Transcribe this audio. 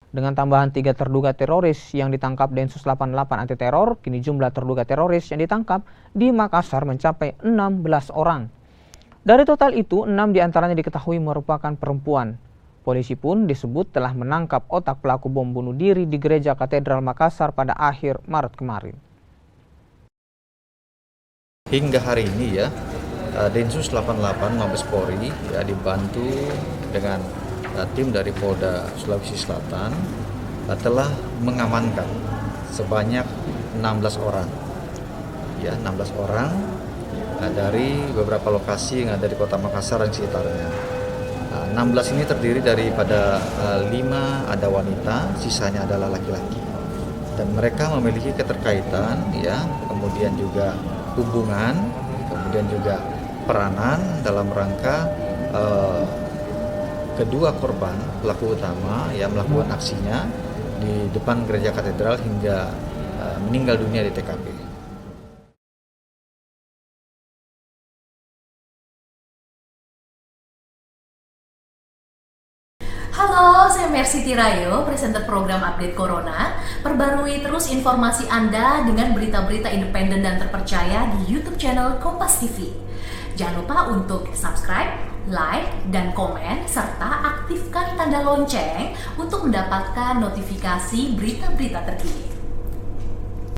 Dengan tambahan 3 terduga teroris yang ditangkap Densus 88 anti teror, kini jumlah terduga teroris yang ditangkap di Makassar mencapai 16 orang. Dari total itu, 6 diantaranya diketahui merupakan perempuan. Polisi pun disebut telah menangkap otak pelaku bom bunuh diri di Gereja Katedral Makassar pada akhir Maret kemarin. Hingga hari ini ya, Densus 88 Mabes Polri ya dibantu dengan tim dari Polda Sulawesi Selatan telah mengamankan sebanyak 16 orang. Ya, 16 orang dari beberapa lokasi yang ada di Kota Makassar dan sekitarnya. 16 ini terdiri daripada 5 ada wanita, sisanya adalah laki-laki. Dan mereka memiliki keterkaitan ya, kemudian juga hubungan, kemudian juga peranan dalam rangka kedua korban pelaku utama yang melakukan aksinya di depan Gereja Katedral hingga meninggal dunia di TKP. Halo, saya Mercy Tirayo, presenter program Update Corona. Perbarui terus informasi Anda dengan berita-berita independen dan terpercaya di YouTube channel Kompas TV. Jangan lupa untuk subscribe, like, dan komen, serta aktifkan tanda lonceng untuk mendapatkan notifikasi berita-berita terkini.